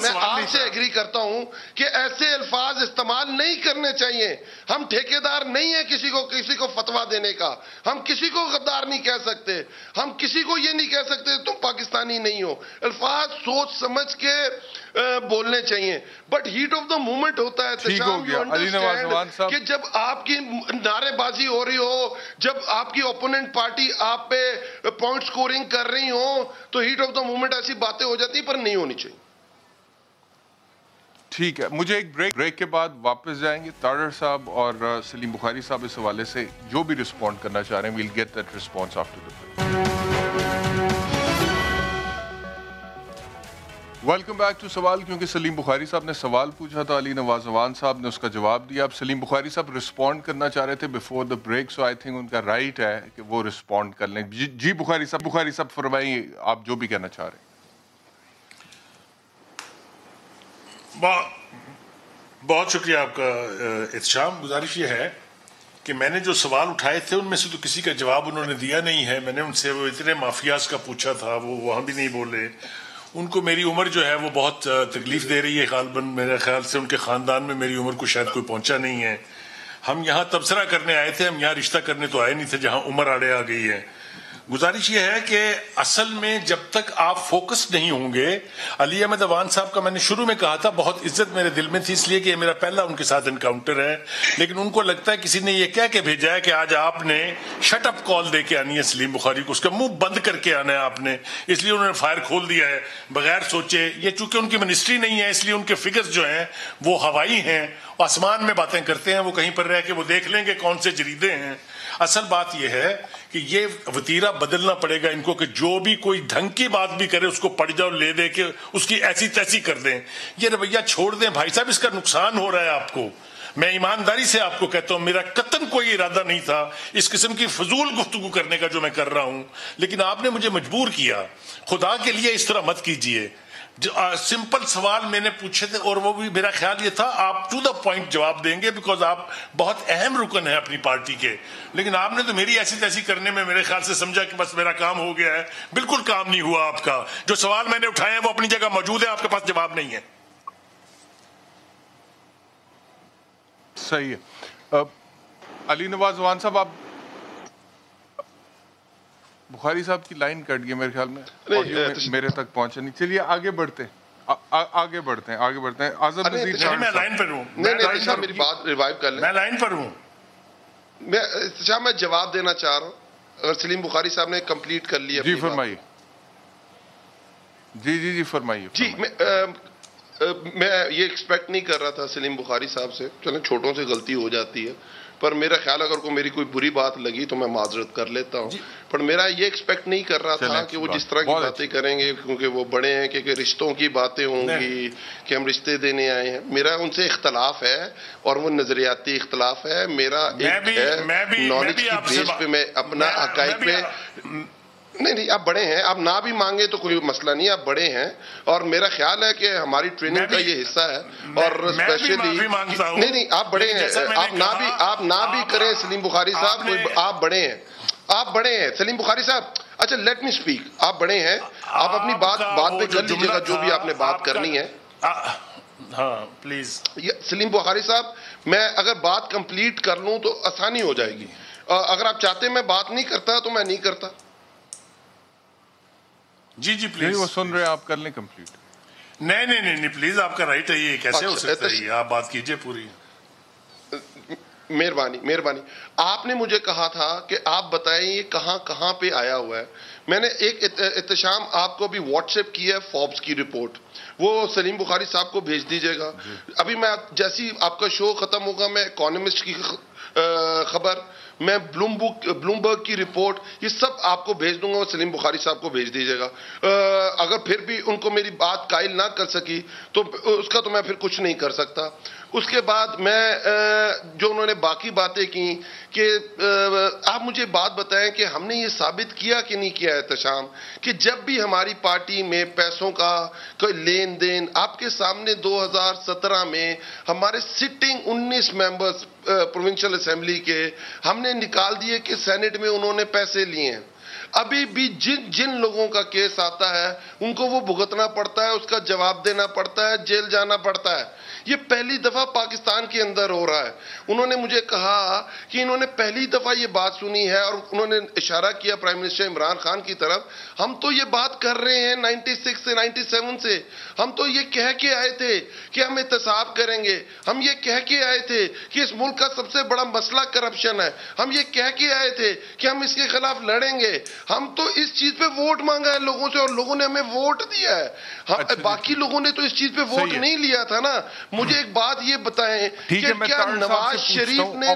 میں آپ سے ایگری کرتا ہوں کہ ایسے الفاظ استعمال نہیں کرنے چاہیے ہم ٹھیکیدار نہیں ہیں کسی کو فتویٰ دینے کا ہم کسی کو غدار نہیں کہہ سکتے ہم کسی کو یہ نہیں کہہ سکتے تم پاکستانی نہیں ہو الفاظ سوچ سمجھ کے بولنے چاہیے but heat of the moment ہوتا ہے کہ جب آپ کی نعرے بازی ہو رہی ہو جب آپ کی اوپوننٹ پارٹی آپ پہ پوائنٹ سکورنگ کر رہی ہو تو ہیٹ آف دا مومنٹ ایسی باتیں ہو جاتی پر نہیں ہونی چاہیے ٹھیک ہے مجھے ایک بریک کے بعد واپس جائیں گے تاڑر صاحب اور سلیم بخاری صاحب اس حوالے سے جو بھی رسپونڈ کرنا چاہ رہے ہیں we'll get that response after the break. Welcome back to سوال کیونکہ سلیم بخاری صاحب نے سوال پوچھا تھا علی نواز امان صاحب نے اس کا جواب دیا اب سلیم بخاری صاحب رسپونڈ کرنا چاہ رہے تھے before the break so I think in کا رائٹ ہے کہ وہ رسپونڈ کر لیں جی بخاری صاحب فرمائیں آپ جو بھی کہنا چاہ رہے ہیں بہت شکریہ آپ کا احتشام گزارش یہ ہے کہ میں نے جو سوال اٹھائے تھے ان میں سے تو کسی کا جواب انہوں نے دیا نہیں ہے میں نے ان سے وہ اتنے مافیاز کا پوچھا تھا وہ وہاں بھی نہیں بولے ان کو میری عمر جو ہے وہ بہت تکلیف دے رہی ہے غالباً میرے خیال سے ان کے خاندان میں میری عمر کو شاید کوئی پہنچا نہیں ہے ہم یہاں تبصرہ کرنے آئے تھے ہم یہاں رشتہ کرنے تو آئے نہیں تھے جہاں عمر آڑے آ گئی ہے गुजारिश ये है कि असल में जब तक आप फोकस नहीं होंगे, अली अहमद अवान साहब का मैंने शुरू में कहा था बहुत इज्जत मेरे दिल में थी, इसलिए कि मेरा पहला उनके साथ इनकाउंटर है, लेकिन उनको लगता है किसी ने ये कह के भेजा है कि आज आपने शट अप कॉल दे के आनी है सलीम बुखारी को, उसका मुंह बंद करके आना है आपने, इसलिए उन्होंने फायर खोल दिया है बगैर सोचे। ये चूंकि उनकी मिनिस्ट्री नहीं है इसलिए उनके फिगर्स जो हैं वो हवाई हैं, आसमान में बातें करते हैं, वो कहीं पर रह के वो देख लेंगे कौन से जरीदे हैं। असल बात यह है कि ये वतीरा बदलना पड़ेगा इनको कि जो भी कोई ढंग की बात भी करे उसको पड़ जाओ, ले दे के उसकी ऐसी तैसी कर दें। ये रवैया छोड़ दें भाई साहब, इसका नुकसान हो रहा है आपको। मैं ईमानदारी से आपको कहता हूं मेरा कतन कोई इरादा नहीं था इस किस्म की फजूल गुफ्तगू करने का जो मैं कर रहा हूं, लेकिन आपने मुझे मजबूर किया। खुदा के लिए इस तरह मत कीजिए। सिंपल सवाल मैंने पूछे थे और वो भी मेरा ख्याल ये था आप टू द पॉइंट जवाब देंगे, बिकॉज आप बहुत अहम रुकन है अपनी पार्टी के, लेकिन आपने तो मेरी ऐसी तैसी करने में मेरे ख्याल से समझा कि बस मेरा काम हो गया है। बिल्कुल काम नहीं हुआ आपका। जो सवाल मैंने उठाए हैं वो अपनी जगह मौजूद है, आपके पास जवाब नहीं है। सही है। अली नवाज अवान साहब, आप बुखारी साहब की लाइन कट गई मेरे ख्याल में, मेरे तक पहुंचा नहीं। चलिए आगे बढ़ते हैं, आगे बढ़ते हैं। आज़म नज़ीर, मैं लाइन पर हूं। नहीं, मेरी बात रिवाइव कर लें। मैं लाइन पर हूं। मैं जवाब देना चाह रहा हूं, अगर सलीम बुखारी साहब ने कंप्लीट कर लिया। जी फरमाइए। जी फरमाइए। जी मैं ये एक्सपेक्ट नहीं कर रहा था सलीम बुखारी साहब से, चलो छोटों से गलती हो जाती है, पर मेरा ख्याल अगर को मेरी कोई बुरी बात लगी तो मैं माजरत कर लेता हूँ। पर मेरा ये एक्सपेक्ट नहीं कर रहा था कि वो जिस तरह की बातें करेंगे, क्योंकि वो बड़े हैं, कि रिश्तों की बातें होंगी कि हम रिश्ते देने आए हैं। मेरा उनसे इख्तलाफ है और वो नजरियाती इख्तलाफ है। मेरा एक है नॉलेज की बेस पे मैं अपना हकाइक पे नहीं, आप बड़े हैं, आप ना भी मांगे तो कोई मसला नहीं, आप बड़े हैं और मेरा ख्याल है कि हमारी ट्रेनिंग का ये हिस्सा है। और स्पेशली नहीं, आप बड़े हैं, आप ना भी करें सलीम बुखारी साहब, कोई आप बड़े हैं सलीम बुखारी साहब। अच्छा, लेट मी स्पीक। आप बड़े हैं, आप अपनी बात पे कर लीजिएगा जो भी आपने बात करनी है। हाँ प्लीज। सलीम बुखारी साहब, मैं अगर बात कंप्लीट कर लूं तो आसानी हो जाएगी। अगर आप चाहते मैं बात नहीं करता तो मैं नहीं करता। जी प्लीज। वो सुन रहे हैं, आप कर लें कंप्लीट। नहीं प्लीज, आपका राइट है, ये कैसे हो सकता है? आप बात कीजिए पूरी। मेहरबानी। आपने मुझे कहा था कि आप बताएं ये कहां पे आया हुआ है। मैंने एक इत्तेशाम आपको भी व्हाट्सएप की है फोर्ब्स की रिपोर्ट, वो सलीम बुखारी साहब को भेज दीजिएगा। अभी मैं जैसी आपका शो खत्म होगा मैं इकोनॉमिस्ट की खबर, मैं ब्लूमबर्ग की रिपोर्ट, ये सब आपको भेज दूंगा और सलीम बुखारी साहब को भेज दीजिएगा। अगर फिर भी उनको मेरी बात कायल ना कर सकी तो उसका तो मैं फिर कुछ नहीं कर सकता। उसके बाद मैं जो उन्होंने बाकी बातें की कि आप मुझे बात बताएं कि हमने ये साबित किया कि नहीं किया है तशाम, कि जब भी हमारी पार्टी में पैसों का कोई लेन देन, आपके सामने 2017 में हमारे सिटिंग 19 मेंबर्स प्रोविंशियल असेंबली के हमने निकाल दिए कि सेनेट में उन्होंने पैसे लिए हैं। अभी भी जिन लोगों का केस आता है उनको वो भुगतना पड़ता है, उसका जवाब देना पड़ता है, जेल जाना पड़ता है। ये पहली दफा पाकिस्तान के अंदर हो रहा है। उन्होंने मुझे कहा कि इन्होंने पहली दफा ये बात सुनी है और उन्होंने इशारा किया प्राइम मिनिस्टर इमरान खान की तरफ। हम तो ये बात कर रहे हैं 96 से 97 से, हम तो ये कह के आए थे कि हम एहतसाब करेंगे, हम ये कह के आए थे कि इस मुल्क का सबसे बड़ा मसला करप्शन है, हम ये कह के आए थे कि हम इसके खिलाफ लड़ेंगे। हम तो इस चीज पे वोट मांगा है लोगों से और लोगों ने हमें वोट दिया है। हम बाकी लोगों ने तो इस चीज पे वोट नहीं लिया था ना। मुझे एक बात ये बताएं कि क्या नवाज शरीफ ने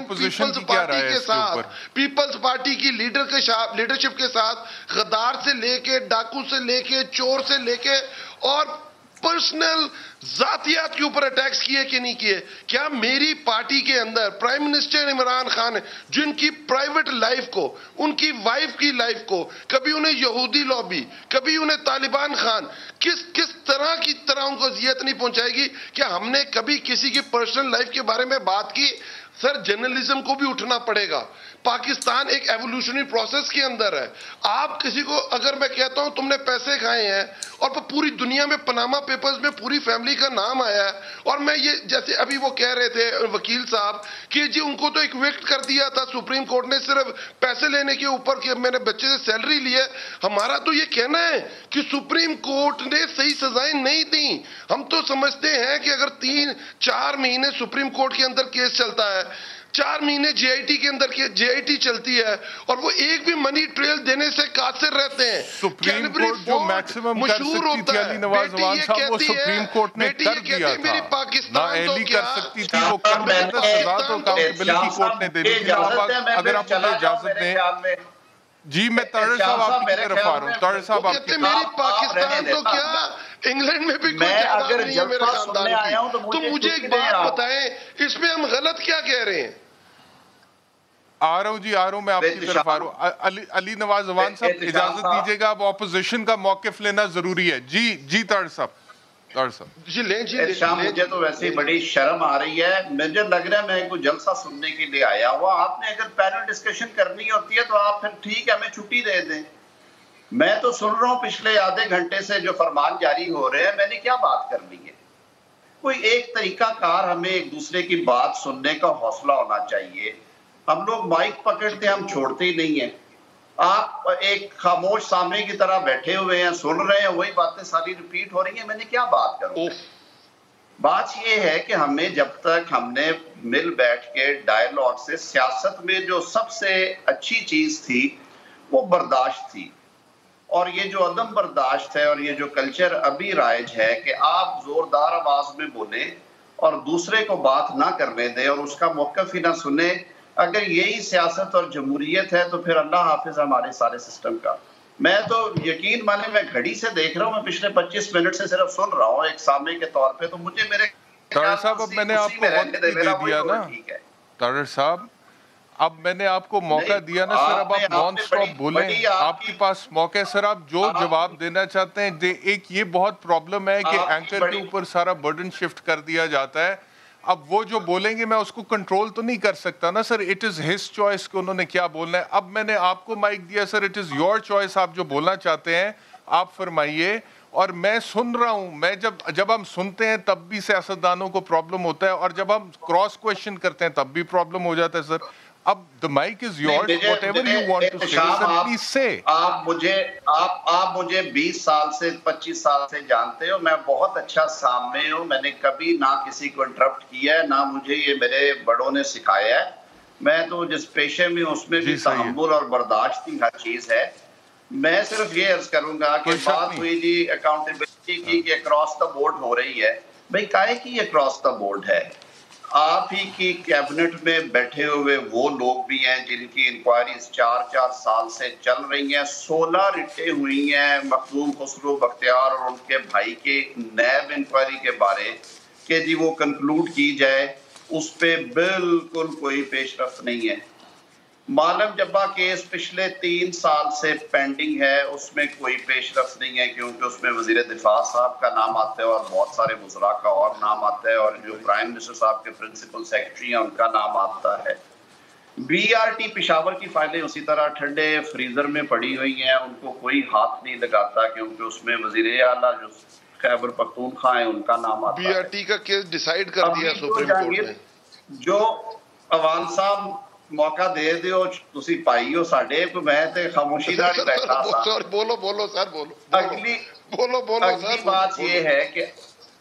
पीपल्स पार्टी की लीडरशिप के साथ गद्दार से लेके, डाकू से लेके, चोर से लेके और पर्सनल जातियात के ऊपर अटैक्स किए कि नहीं किए? क्या मेरी पार्टी के अंदर प्राइम मिनिस्टर इमरान खान जिनकी प्राइवेट लाइफ को, उनकी वाइफ की लाइफ को, कभी उन्हें यहूदी लॉबी, कभी उन्हें तालिबान खान, किस तरह उनको अजियत नहीं पहुंचाएगी? क्या हमने कभी किसी की पर्सनल लाइफ के बारे में बात की? सर जर्नलिज्म को भी उठना पड़ेगा। पाकिस्तान एक एवोल्यूशनरी प्रोसेस के अंदर है। आप किसी को अगर मैं कहता हूं तुमने पैसे खाए हैं और पूरी दुनिया में पनामा पेपर्स में पूरी फैमिली का नाम आया है, और मैं ये जैसे अभी वो कह रहे थे वकील साहब कि जी उनको तो इक्विक्ट कर दिया था सुप्रीम कोर्ट ने सिर्फ पैसे लेने के ऊपर कि मैंने बच्चे से सैलरी ली है। हमारा तो ये कहना है कि सुप्रीम कोर्ट ने सही सजाएं नहीं दी। हम तो समझते हैं कि अगर 3-4 महीने सुप्रीम कोर्ट के अंदर केस चलता है, 4 महीने जेआईटी के अंदर जेआईटी चलती है, और वो एक भी मनी ट्रेल देने से कासिर रहते हैं। सुप्रीम कोर्ट जो मैक्सिमम कर सकती थी अली नवाज अवान साहब, वो सुप्रीम कोर्ट ने कर दिया था। ना एली कर सकती थी, वो कर दिया था। सजा तो अकाउंटेबिलिटी कोर्ट ने देनी थी। अगर आप मुझे इजाजत दें जी, मैं तारड़ साहब आपकी तरफ आ रहा हूँ। तारड़ साहब आपकी मेरी पाकिस्तान तो क्या इंग्लैंड में भी कोई ज्यादा नहीं है मेरे खानदान की। तो मुझे एक बात बताएं, इसमें हम गलत क्या कह रहे हैं? आ रहा हूँ जी, आ रहा हूँ, मैं आपकी तरफ आ रहा हूँ। अली नवाज अवान साहब इजाजत दीजिएगा, अब ऑपोजिशन का मौकिफ लेना जरूरी है। जी तारड़ साहब, तारड़ साहब जी ले मुझे तो वैसे ही बड़ी शर्म आ रही है। मुझे लग रहा है मैं कोई जलसा सुनने के लिए आया हुआ। आपने अगर पैनल डिस्कशन करनी होती है तो आप फिर ठीक है हमें छुट्टी दे दें। मैं तो सुन रहा हूँ पिछले आधे घंटे से जो फरमान जारी हो रहे हैं, मैंने क्या बात करनी है? कोई एक तरीका कार, हमें एक दूसरे की बात सुनने का हौसला होना चाहिए। हम लोग माइक पकड़ते, हम छोड़ते ही नहीं है। आप एक खामोश सामने की तरह बैठे हुए हैं, सुन रहे हैं, वही बातें सारी रिपीट हो रही हैं। मैंने क्या बात करूं? बात ये है कि हमें जब तक हमने मिल बैठ के डायलॉग से, सियासत में जो सबसे अच्छी चीज थी वो बर्दाश्त थी, और ये जो अदम बर्दाश्त है और ये जो कल्चर अभी राइज है कि आप जोरदार आवाज में बोले और दूसरे को बात ना करने दें और उसका मौक़िफ़ ही ना सुने, अगर यही सियासत और जमहूरियत है तो फिर अल्लाह हाफिज हमारे सारे सिस्टम का। मैं तो यकीन माने, मैं घड़ी से देख रहा हूँ, मैं पिछले 25 मिनट से सिर्फ सुन रहा हूँ एक सामने के तौर पे, तो मुझे मेरे साहब अब मैंने आपको वक्त दे दिया ना तारड़ साहब, अब मैंने आपको मौका दिया ना सर, अब आप नॉन स्टॉप बोलें, आपके पास मौका है सर, आप जो जवाब देना चाहते हैं। एक ये बहुत प्रॉब्लम है कि एंकर के ऊपर सारा बर्डन शिफ्ट कर दिया जाता है। अब वो जो बोलेंगे मैं उसको कंट्रोल तो नहीं कर सकता ना sir, it is his choice कि उन्होंने क्या बोलना है। अब मैंने आपको माइक दिया sir, it is your choice, आप जो बोलना चाहते हैं आप फरमाइए, और मैं सुन रहा हूँ। मैं जब हम सुनते हैं तब भी सियासतदानों को प्रॉब्लम होता है, और जब हम क्रॉस क्वेश्चन करते हैं तब भी प्रॉब्लम हो जाता है सर। अब the mic is yours, whatever you want to say, sir, please say. आप मुझे 20 साल से 25 साल से जानते हो, मैं बहुत अच्छा सामने हूँ। मैंने कभी ना किसी को इंटरप्ट किया है, ना मुझे ये मेरे बड़ों ने सिखाया है। मैं तो जिस पेशे में उसमें भी तहम्मुल और बर्दाश्त की हर चीज है। मैं सिर्फ ये अर्ज करूंगा कि बात हुई जी अकाउंटेबिलिटी की कि अक्रॉस द बोर्ड हो रही है। भाई काहे की अक्रॉस द बोर्ड है? आप ही की कैबिनेट में बैठे हुए वो लोग भी हैं जिनकी इंक्वायरीज 4-4 साल से चल रही हैं। 16 रिटें हुई हैं मखदूम खुसरो बख्तियार और उनके भाई के नैब इंक्वायरी के बारे कि जी वो कंक्लूड की जाए, उस पे बिल्कुल कोई पेशरफ्त नहीं है। मालम जब्बा केस पिछले 3 साल से पेंडिंग है, उसमें कोई पेशरफ्त नहीं है क्योंकि उसमें वजीर दिफा साहब का नाम आता है और बहुत सारे वज़रा का और नाम आता है, और जो प्राइम मिनिस्टर साहब के प्रिंसिपल सेक्रेटरी हैं उनका नाम आता है। BRT पेशावर की फाइलें उसी तरह ठंडे फ्रीजर में पड़ी हुई हैं, उनको कोई हाथ नहीं लगाता क्योंकि उसमें वजीर आला जो खैबर पख्तूनख्वा है उनका नाम आता है। BRT का केस डिसाइड कर दिया सुप्रीम कोर्ट ने। जो अवान साहब मौका दे दियो तुसी पाइयो साडे को, मैं ते खामोशी नाल बैठा था। सर बोलो सर बोलो। अगली बात ये है कि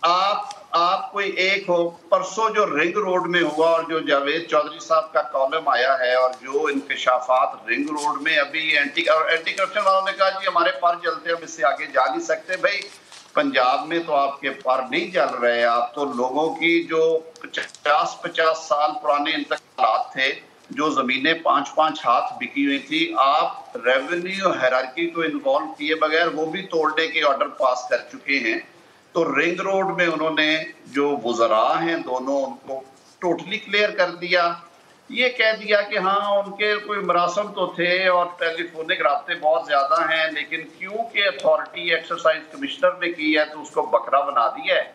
आप कोई एक हो, परसों जो रिंग रोड में हुआ और जो जावेद चौधरी साहब का कॉलम आया है और जो इंकशाफात रिंग रोड में अभी एंटी करप्शन वालों ने कहा जी हमारे पर चलते हम इससे आगे जा नहीं सकते। भाई पंजाब में तो आपके पर नहीं चल रहे, आप तो लोगों की जो 50-50 साल पुराने इंतकालात थे, जो जमीनें 5-5 हाथ बिकी हुई थी, आप रेवेन्यू हायरार्की को इन्वॉल्व किए बगैर वो भी तोड़ने के ऑर्डर पास कर चुके हैं। तो रिंग रोड में उन्होंने जो वज़रा हैं दोनों, उनको टोटली क्लियर कर दिया। ये कह दिया कि हाँ उनके कोई मरासम तो थे और टेलीफोनिक राब्ते बहुत ज़्यादा हैं, लेकिन क्योंकि अथॉरिटी एक्सरसाइज कमिश्नर ने की है तो उसको बकरा बना दिया है।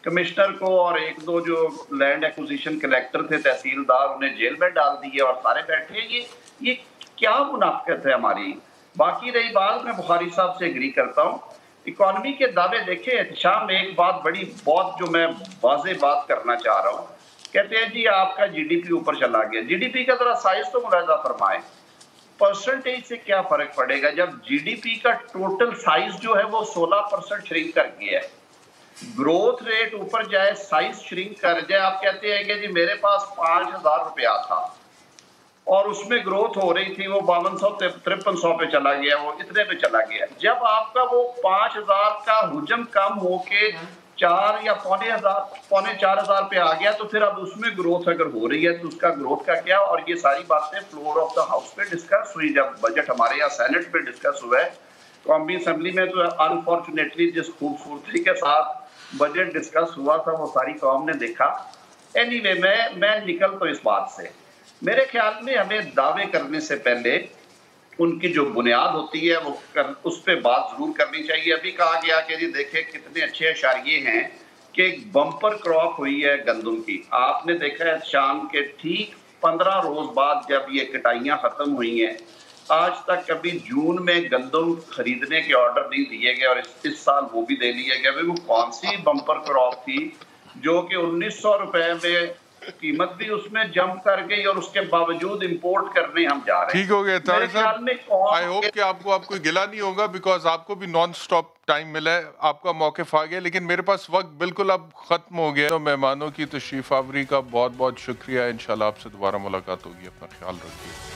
कमिश्नर को और एक दो जो लैंड एक्विजिशन कलेक्टर थे, तहसीलदार, उन्हें जेल में डाल दिए और सारे बैठे। ये क्या मुनाफिकत है हमारी। बाकी रही बात, मैं बुखारी साहब से एग्री करता हूँ, इकॉनमी के दावे देखें। एहतशाम में एक बात बहुत जो मैं वाज़ेह बात करना चाह रहा हूँ, कहते हैं जी आपका जीडीपी ऊपर चला गया। जीडीपी का जरा साइज तो मुलाहिजा फरमाएं, परसेंटेज से क्या फर्क पड़ेगा जब जीडीपी का टोटल साइज जो है वो 16% श्रिंक कर गया है। ग्रोथ रेट ऊपर जाए, साइज श्रिंक कर जाए। आप कहते हैं कि जी मेरे पास 5,000 रुपया था और उसमें ग्रोथ हो रही थी, वो 5200-5300 पे चला गया, वो इतने पे चला गया। जब आपका वो 5,000 का हुजम कम होके 4 या पौने 4,000 पे आ गया, तो फिर अब उसमें ग्रोथ अगर हो रही है तो उसका ग्रोथ का क्या। और ये सारी बातें फ्लोर ऑफ द हाउस पे डिस्कस हुई, जब बजट हमारे यहाँ सेनेट पे डिस्कस हुआ है। कौमी असेंबली में तो अनफॉर्चुनेटली जिस खूबसूरती के साथ बजट डिस्कस हुआ था वो सारी कौम ने देखा। एनीवे, मैं निकल तो इस बात से, मेरे ख्याल में हमें दावे करने से पहले उनकी जो बुनियाद होती है वो उस पर बात जरूर करनी चाहिए। अभी कहा गया कि जी देखे कितने अच्छे इशारे हैं कि बम्पर क्रॉप हुई है गंदम की। आपने देखा है शाम के ठीक 15 रोज बाद जब ये कटाइयाँ खत्म हुई हैं, आज तक कभी जून में गंदम खरीदने के ऑर्डर नहीं दिए गए और इस साल वो भी दे लिए गए। वो कौन सी बम्पर क्रॉप थी जो कि 1900 रुपए में कीमत भी उसमें जंप कर गई और उसके बावजूद इंपोर्ट करने हम जा रहे हैं। ठीक हो गया तारिक साहब, आई होप कि आपको कोई गिला नहीं होगा, बिकॉज आपको भी नॉन स्टॉप टाइम मिला है, आपका मौक़िफ़ आ गया। लेकिन मेरे पास वक्त बिल्कुल अब ख़त्म हो गया। तो मेहमानों की तशरीफ़ आवरी का बहुत बहुत शुक्रिया। इंशाल्लाह आपसे दोबारा मुलाकात होगी। अपना ख्याल रखिए।